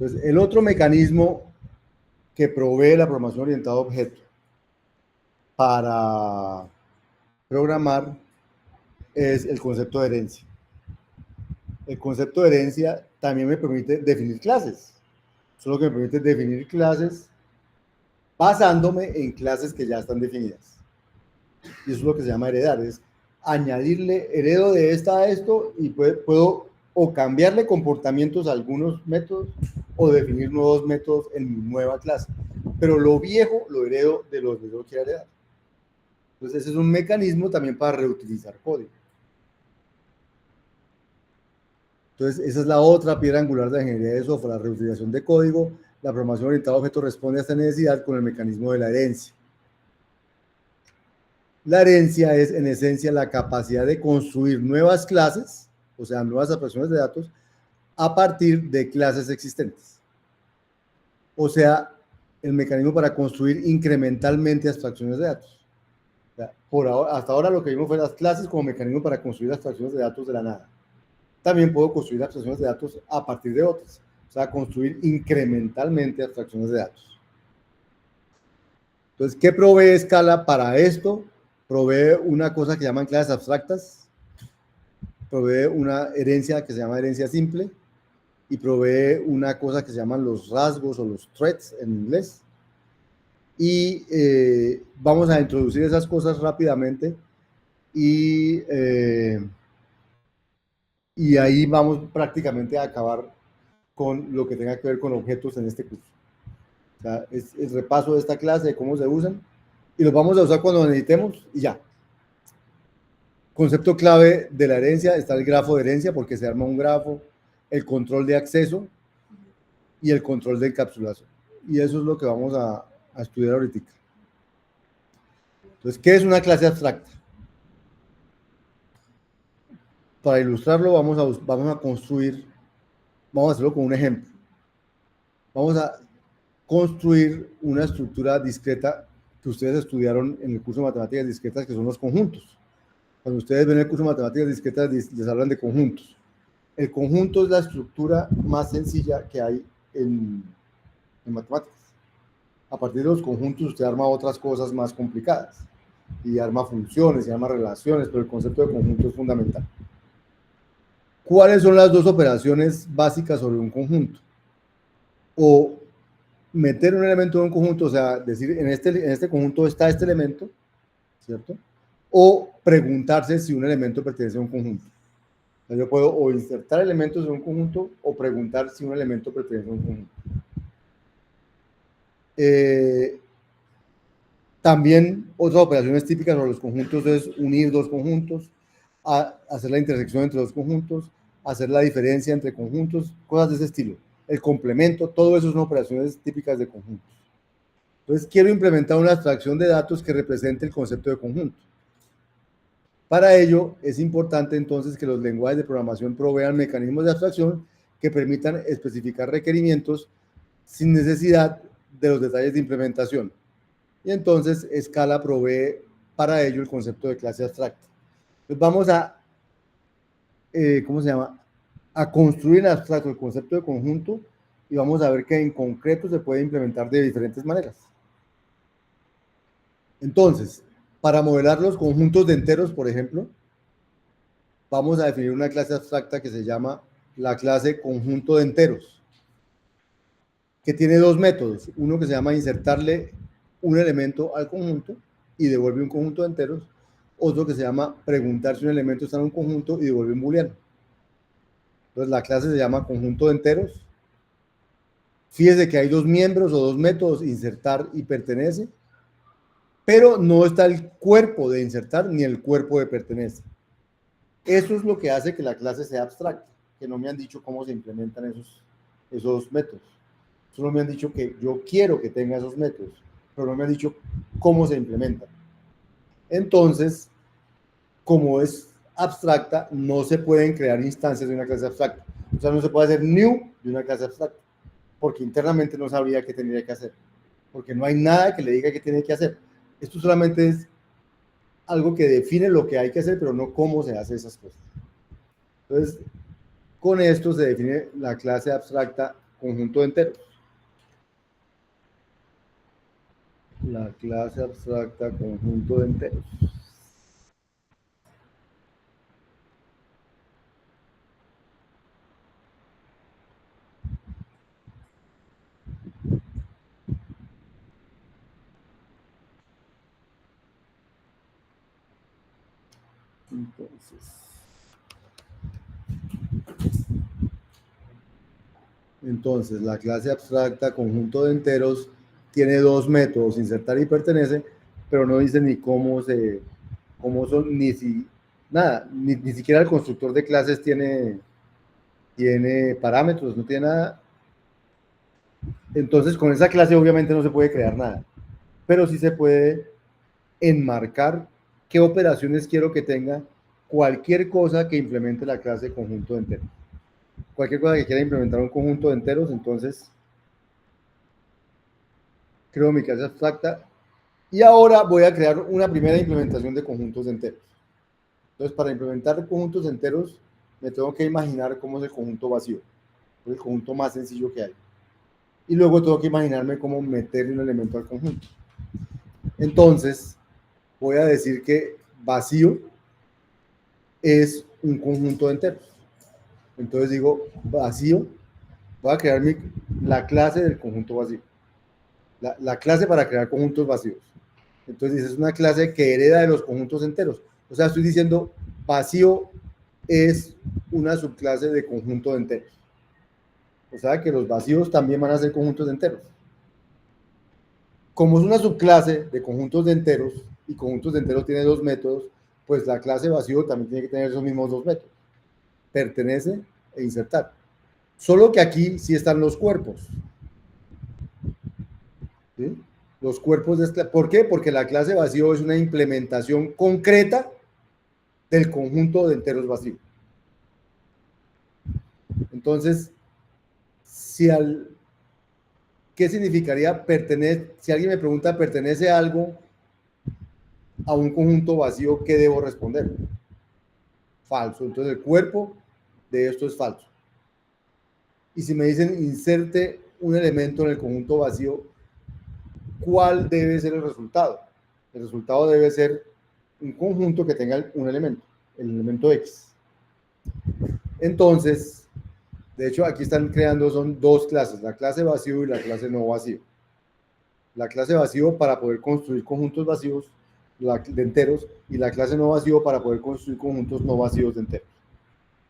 Entonces, el otro mecanismo que provee la programación orientada a objeto para programar es el concepto de herencia. El concepto de herencia también me permite definir clases. Solo que me permite definir clases basándome en clases que ya están definidas. Y eso es lo que se llama heredar, es añadirle, heredo de esta a esto y puedo o cambiarle comportamientos a algunos métodos o definir nuevos métodos en mi nueva clase. Pero lo viejo lo heredo de lo que yo quiera heredar. Entonces ese es un mecanismo también para reutilizar código. Entonces esa es la otra piedra angular de la ingeniería de software, la reutilización de código. La programación orientada a objetos responde a esta necesidad con el mecanismo de la herencia. La herencia es, en esencia, la capacidad de construir nuevas clases, o sea, nuevas abstracciones de datos, a partir de clases existentes. O sea, el mecanismo para construir incrementalmente abstracciones de datos. O sea, hasta ahora lo que vimos fue las clases como mecanismo para construir abstracciones de datos de la nada. También puedo construir abstracciones de datos a partir de otras. O sea, construir incrementalmente abstracciones de datos. Entonces, ¿qué provee Scala para esto? Provee una cosa que llaman clases abstractas, provee una herencia que se llama herencia simple y provee una cosa que se llaman los rasgos o los threads en inglés. Y vamos a introducir esas cosas rápidamente y ahí vamos prácticamente a acabar con lo que tenga que ver con objetos en este curso. O sea, es el repaso de esta clase, de cómo se usan, y los vamos a usar cuando necesitemos y ya. Concepto clave de la herencia está el grafo de herencia, porque se arma un grafo, el control de acceso y el control de encapsulación. Y eso es lo que vamos a estudiar ahorita. Entonces, ¿qué es una clase abstracta? Para ilustrarlo, vamos a construir, vamos a hacerlo con un ejemplo. Vamos a construir una estructura discreta que ustedes estudiaron en el curso de matemáticas discretas, que son los conjuntos. Cuando ustedes ven el curso de matemáticas discretas, les hablan de conjuntos. El conjunto es la estructura más sencilla que hay en matemáticas. A partir de los conjuntos usted arma otras cosas más complicadas y arma funciones y arma relaciones, pero el concepto de conjunto es fundamental. ¿Cuáles son las dos operaciones básicas sobre un conjunto? O meter un elemento en un conjunto, o sea, decir en este conjunto está este elemento, ¿cierto? O preguntarse si un elemento pertenece a un conjunto. O sea, yo puedo o insertar elementos en un conjunto o preguntar si un elemento pertenece a un conjunto. También otras operaciones típicas sobre los conjuntos es unir dos conjuntos, hacer la intersección entre dos conjuntos, hacer la diferencia entre conjuntos, cosas de ese estilo. El complemento, todo eso son operaciones típicas de conjuntos. Entonces, quiero implementar una abstracción de datos que represente el concepto de conjunto. Para ello, es importante entonces que los lenguajes de programación provean mecanismos de abstracción que permitan especificar requerimientos sin necesidad de los detalles de implementación. Y entonces Scala provee para ello el concepto de clase abstracta. Entonces vamos a, ¿cómo se llama? A construir en abstracto el concepto de conjunto y vamos a ver que en concreto se puede implementar de diferentes maneras. Entonces, para modelar los conjuntos de enteros, por ejemplo, vamos a definir una clase abstracta que se llama la clase conjunto de enteros, que tiene dos métodos. Uno que se llama insertarle un elemento al conjunto y devuelve un conjunto de enteros. Otro que se llama preguntar si un elemento está en un conjunto y devuelve un booleano. Entonces la clase se llama conjunto de enteros. Fíjese que hay dos miembros o dos métodos, insertar y pertenece, pero no está el cuerpo de insertar ni el cuerpo de pertenece. Eso es lo que hace que la clase sea abstracta, que no me han dicho cómo se implementan esos métodos. Solo me han dicho que yo quiero que tenga esos métodos, pero no me han dicho cómo se implementan. Entonces, como es abstracta, no se pueden crear instancias de una clase abstracta. O sea, no se puede hacer new de una clase abstracta, porque internamente no sabría qué tendría que hacer, porque no hay nada que le diga qué tiene que hacer. Esto solamente es algo que define lo que hay que hacer, pero no cómo se hace esas cosas. Entonces, con esto se define la clase abstracta conjunto de enteros. La clase abstracta conjunto de enteros. Entonces, la clase abstracta conjunto de enteros tiene dos métodos, insertar y pertenece, pero no dice ni cómo son, ni si, nada, ni siquiera el constructor de clases tiene parámetros, no tiene nada. Entonces, con esa clase obviamente no se puede crear nada, pero sí se puede enmarcar qué operaciones quiero que tenga cualquier cosa que implemente la clase conjunto de enteros. Cualquier cosa que quiera implementar un conjunto de enteros, entonces creo mi clase abstracta y ahora voy a crear una primera implementación de conjuntos de enteros. Entonces, para implementar conjuntos de enteros, me tengo que imaginar cómo es el conjunto vacío, el conjunto más sencillo que hay. Y luego tengo que imaginarme cómo meterle un elemento al conjunto. Entonces, voy a decir que vacío es un conjunto de enteros. Entonces digo vacío, voy a crear la clase del conjunto vacío. La clase para crear conjuntos vacíos. Entonces es una clase que hereda de los conjuntos enteros. O sea, estoy diciendo vacío es una subclase de conjunto de enteros. O sea que los vacíos también van a ser conjuntos de enteros. Como es una subclase de conjuntos de enteros y conjuntos de enteros tiene dos métodos, pues la clase vacío también tiene que tener esos mismos dos métodos. Pertenece e insertar. Solo que aquí sí están los cuerpos. ¿Sí? Los cuerpos de esta, ¿por qué? Porque la clase vacío es una implementación concreta del conjunto de enteros vacío. Entonces, ¿qué significaría pertenecer? Si alguien me pregunta, ¿pertenece algo a un conjunto vacío? ¿Qué debo responder? Falso. Entonces, el cuerpo de esto es falso. Y si me dicen, inserte un elemento en el conjunto vacío, ¿cuál debe ser el resultado? El resultado debe ser un conjunto que tenga un elemento, el elemento X. Entonces, de hecho, aquí están creando, son dos clases, la clase vacío y la clase no vacío. La clase vacío para poder construir conjuntos vacíos de enteros y la clase no vacío para poder construir conjuntos no vacíos de enteros.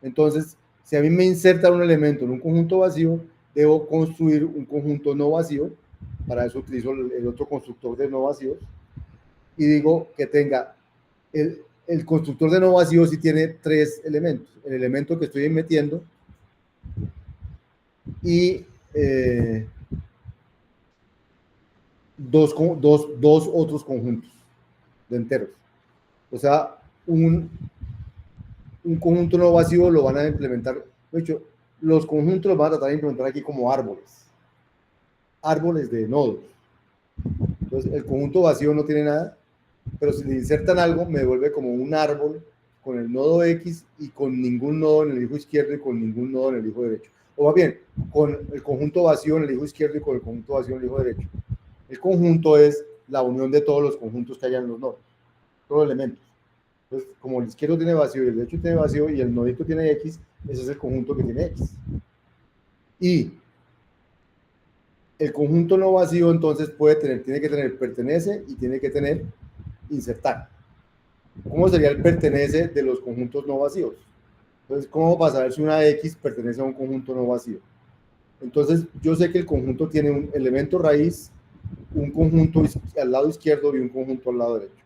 Entonces, si a mí me insertan un elemento en un conjunto vacío, debo construir un conjunto no vacío, para eso utilizo el otro constructor de no vacíos, y digo que tenga el constructor de no vacío sí tiene tres elementos, el elemento que estoy metiendo y dos otros conjuntos de enteros. O sea, un conjunto no vacío lo van a implementar, de hecho, los conjuntos los van a tratar de implementar aquí como árboles de nodos. Entonces, el conjunto vacío no tiene nada, pero si le insertan algo, me devuelve como un árbol con el nodo X y con ningún nodo en el hijo izquierdo y con ningún nodo en el hijo derecho. O más bien, con el conjunto vacío en el hijo izquierdo y con el conjunto vacío en el hijo derecho. El conjunto es la unión de todos los conjuntos que hayan en los nodos, todos los elementos. Entonces, como el izquierdo tiene vacío y el derecho tiene vacío y el nodito tiene X, ese es el conjunto que tiene X. Y el conjunto no vacío entonces tiene que tener pertenece y tiene que tener insertar. ¿Cómo sería el pertenece de los conjuntos no vacíos? Entonces, ¿cómo vas a saber si una X pertenece a un conjunto no vacío? Entonces, yo sé que el conjunto tiene un elemento raíz, un conjunto al lado izquierdo y un conjunto al lado derecho.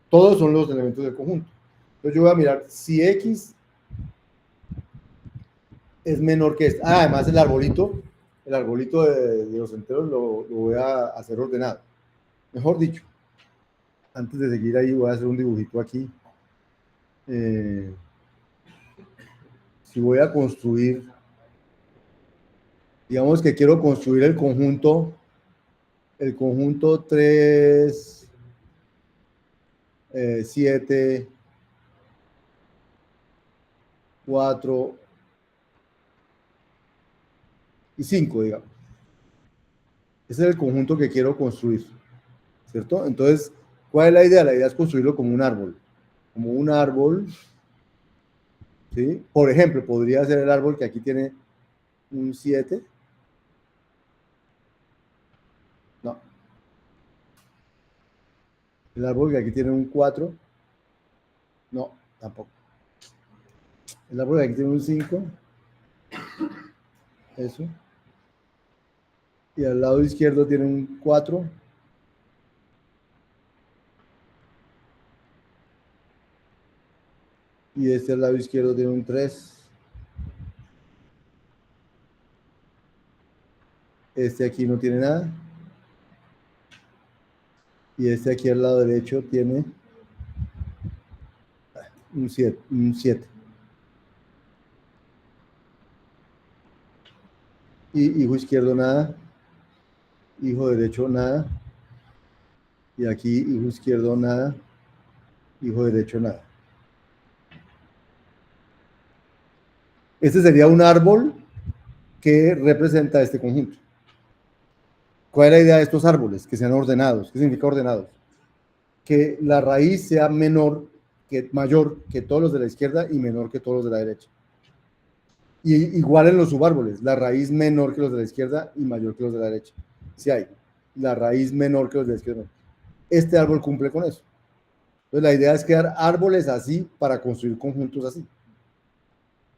Todos son los elementos del conjunto. Entonces, yo voy a mirar si X es menor que este. Ah, además el arbolito de los enteros lo voy a hacer ordenado. Mejor dicho, antes de seguir ahí voy a hacer un dibujito aquí. Si voy a construir, digamos que quiero construir el conjunto 3, 7, 4, y 5, digamos. Ese es el conjunto que quiero construir, ¿cierto? Entonces, ¿cuál es la idea? La idea es construirlo como un árbol. Como un árbol, ¿sí? Por ejemplo, podría ser el árbol que aquí tiene un 7. No. El árbol que aquí tiene un 4. No, tampoco. El árbol que aquí tiene un 5. Eso. Y al lado izquierdo tiene un 4. Y este al lado izquierdo tiene un 3. Este aquí no tiene nada. Y este aquí al lado derecho tiene un 7. Un 7. Y hijo izquierdo nada. Hijo derecho nada. Y aquí hijo izquierdo nada. Hijo derecho nada. Este sería un árbol que representa este conjunto. ¿Cuál es la idea de estos árboles? Que sean ordenados. ¿Qué significa ordenados? Que la raíz sea mayor que todos los de la izquierda y menor que todos los de la derecha. Y igual en los subárboles, la raíz menor que los de la izquierda y mayor que los de la derecha. Si hay la raíz menor que los de la izquierda. Este árbol cumple con eso. Entonces la idea es crear árboles así para construir conjuntos así.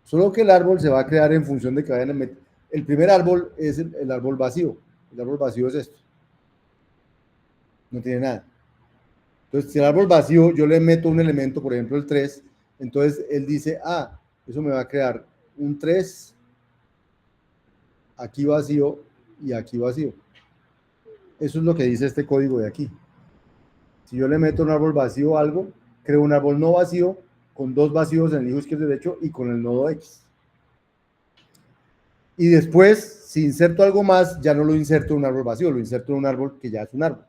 Solo que el árbol se va a crear en función de que vayan a meter. El primer árbol es el árbol vacío. El árbol vacío es esto. No tiene nada. Entonces, si el árbol vacío yo le meto un elemento, por ejemplo el 3, entonces él dice, eso me va a crear un 3, aquí vacío y aquí vacío. Eso es lo que dice este código de aquí. Si yo le meto un árbol vacío a algo, creo un árbol no vacío con dos vacíos en el hijo izquierdo y derecho y con el nodo X. Y después, si inserto algo más, ya no lo inserto en un árbol vacío, lo inserto en un árbol que ya es un árbol.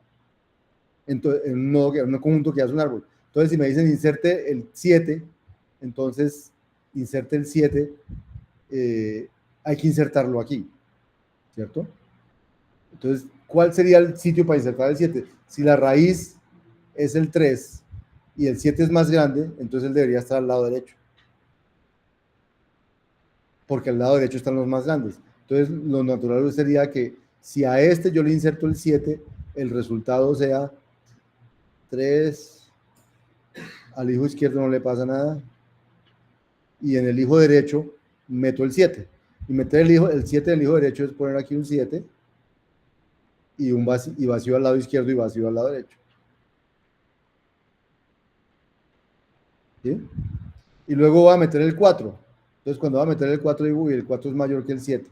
Entonces, en un conjunto que ya es un árbol. Entonces, si me dicen inserte el 7, entonces inserte el 7, hay que insertarlo aquí, ¿cierto? Entonces, ¿cuál sería el sitio para insertar el 7? Si la raíz es el 3 y el 7 es más grande, entonces él debería estar al lado derecho. Porque al lado derecho están los más grandes. Entonces, lo natural sería que si a este yo le inserto el 7, el resultado sea 3, al hijo izquierdo no le pasa nada, y en el hijo derecho meto el 7. Y meter el 7 en el hijo derecho es poner aquí un 7 y vacío al lado izquierdo y vacío al lado derecho. ¿Sí? Y luego voy a meter el 4. Entonces, cuando voy a meter el 4, digo, uy, el 4 es mayor que el 7.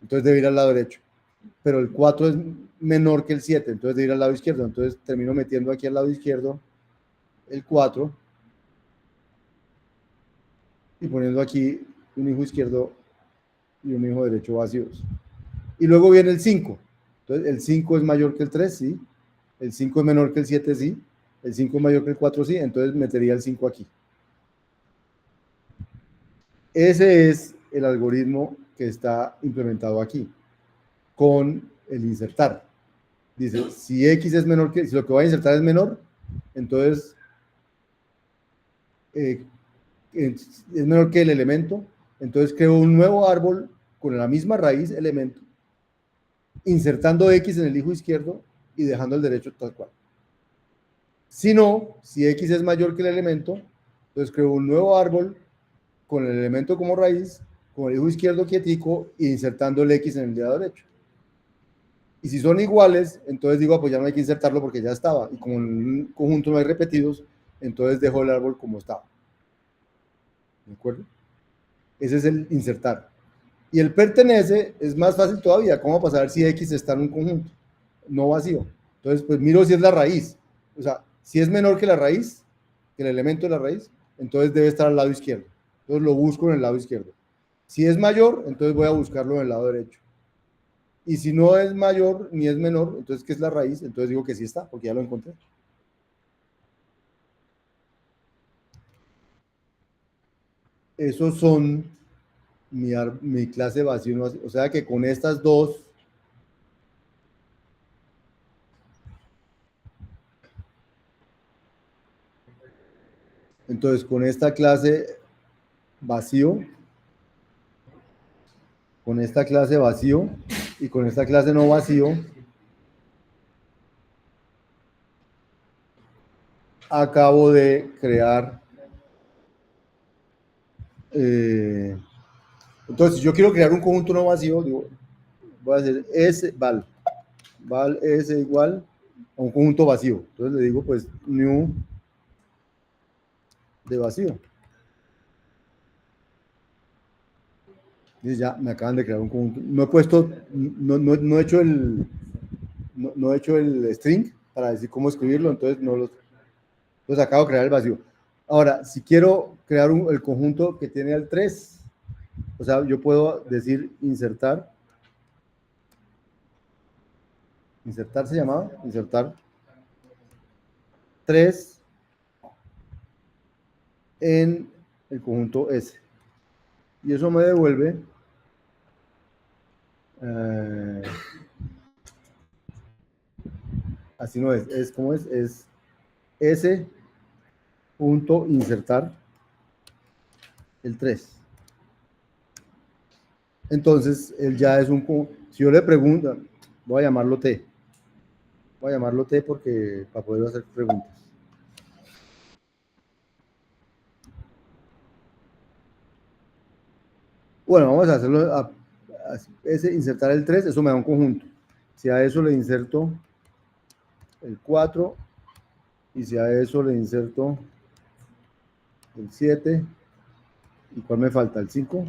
Entonces debe ir al lado derecho. Pero el 4 es menor que el 7, entonces debe ir al lado izquierdo. Entonces termino metiendo aquí al lado izquierdo el 4 y poniendo aquí un hijo izquierdo y un hijo derecho vacíos. Y luego viene el 5. Entonces el 5 es mayor que el 3, sí. El 5 es menor que el 7, sí. El 5 es mayor que el 4, sí. Entonces metería el 5 aquí. Ese es el algoritmo que está implementado aquí con el insertar. Dice, si X es menor si lo que voy a insertar es menor, entonces es menor que el elemento, entonces creo un nuevo árbol con la misma raíz elemento, insertando X en el hijo izquierdo y dejando el derecho tal cual. Si no, si X es mayor que el elemento, entonces creo un nuevo árbol con el elemento como raíz, con el hijo izquierdo quietico e insertando el X en el lado derecho. Y si son iguales, entonces digo, pues ya no hay que insertarlo porque ya estaba. Y como en un conjunto no hay repetidos, entonces dejo el árbol como estaba. ¿De acuerdo? Ese es el insertar. Y el pertenece es más fácil todavía. ¿Cómo pasar si X está en un conjunto? No vacío. Entonces, pues miro si es la raíz. O sea, si es menor que la raíz, que el elemento de la raíz, entonces debe estar al lado izquierdo. Entonces lo busco en el lado izquierdo. Si es mayor, entonces voy a buscarlo en el lado derecho. Y si no es mayor ni es menor, entonces ¿qué es la raíz? Entonces digo que sí está, porque ya lo encontré. Esos son mi clase vacío, o sea que con estas dos, entonces con esta clase vacío, con esta clase vacío y con esta clase no vacío, acabo de crear, entonces si yo quiero crear un conjunto no vacío, digo, voy a hacer S val S igual a un conjunto vacío. Entonces le digo pues new de vacío. Dice ya me acaban de crear un conjunto. No he puesto, no he hecho no he hecho el string para decir cómo escribirlo, entonces no los acabo de crear el vacío. Ahora, si quiero crear el conjunto que tiene al 3, o sea, yo puedo decir insertar se llamaba, insertar 3 en el conjunto S. Y eso me devuelve así no es como es S punto insertar el 3. Entonces, él ya es si yo le pregunto, voy a llamarlo T. Voy a llamarlo T porque para poder hacer preguntas. Bueno, vamos a hacerlo ese insertar el 3, eso me da un conjunto. Si a eso le inserto el 4 y si a eso le inserto el 7, ¿y cuál me falta? El 5.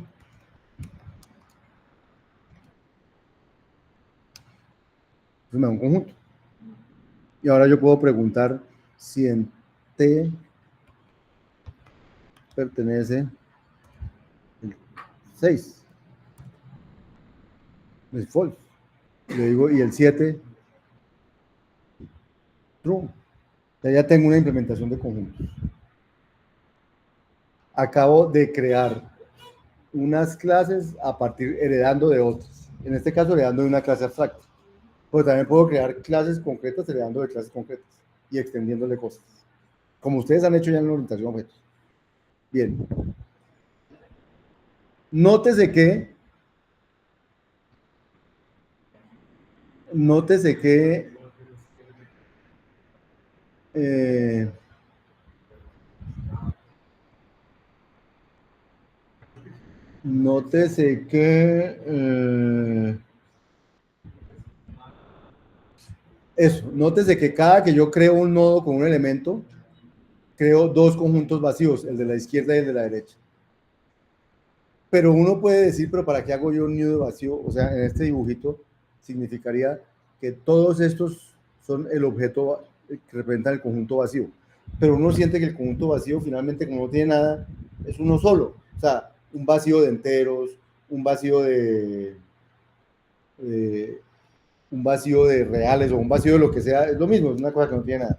Eso me da un conjunto. Y ahora yo puedo preguntar si en T pertenece el 6. Es false. Le digo, y el 7, true. Ya tengo una implementación de conjuntos. Acabo de crear unas clases a partir, heredando de otras. En este caso, heredando de una clase abstracta. Pero también puedo crear clases concretas heredando de clases concretas y extendiéndole cosas. Como ustedes han hecho ya en la orientación a objetos. Bien. Nótese que nótese que eh, nótese que eso, nótese que cada que yo creo un nodo con un elemento, creo dos conjuntos vacíos, el de la izquierda y el de la derecha. Pero uno puede decir, pero ¿para qué hago yo un nido vacío? O sea, en este dibujito significaría que todos estos son el objeto que representa el conjunto vacío. Pero uno siente que el conjunto vacío finalmente, como no tiene nada, es uno solo. O sea, un vacío de enteros, un vacío de un vacío de reales o un vacío de lo que sea, es lo mismo, es una cosa que no tiene nada.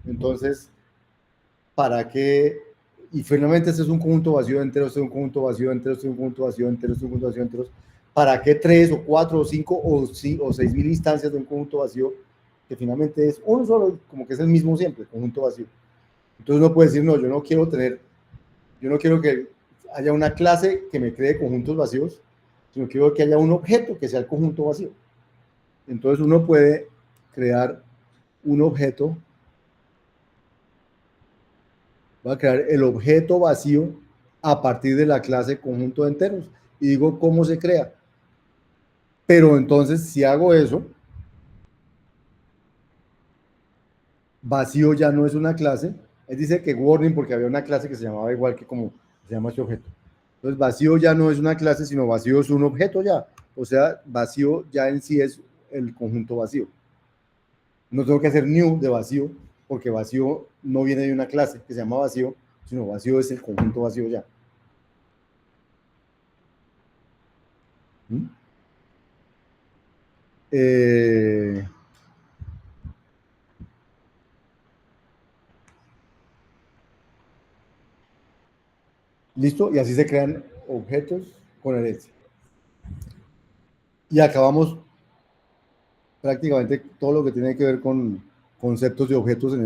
Entonces, ¿para qué? Y finalmente este es un conjunto vacío de enteros, este es un conjunto vacío de enteros, este es un conjunto vacío de enteros, este es un conjunto vacío de enteros. ¿Para qué 3 o 4 o 5 o 6.000 instancias de un conjunto vacío que finalmente es uno solo, como que es el mismo siempre, conjunto vacío? Entonces uno puede decir, no, yo no quiero que haya una clase que me cree conjuntos vacíos, sino quiero que haya un objeto que sea el conjunto vacío. Entonces uno puede crear un objeto, va a crear el objeto vacío a partir de la clase conjunto de enteros. Y digo cómo se crea. Pero entonces, si hago eso, vacío ya no es una clase. Él dice que warning porque había una clase que se llamaba igual que como se llama este objeto. Entonces, vacío ya no es una clase, sino vacío es un objeto ya. O sea, vacío ya en sí es el conjunto vacío. No tengo que hacer new de vacío, porque vacío no viene de una clase que se llama vacío, sino vacío es el conjunto vacío ya. ¿Mm? Eh, Listo, y así se crean objetos con herencia. Y acabamos prácticamente todo lo que tiene que ver con conceptos y objetos en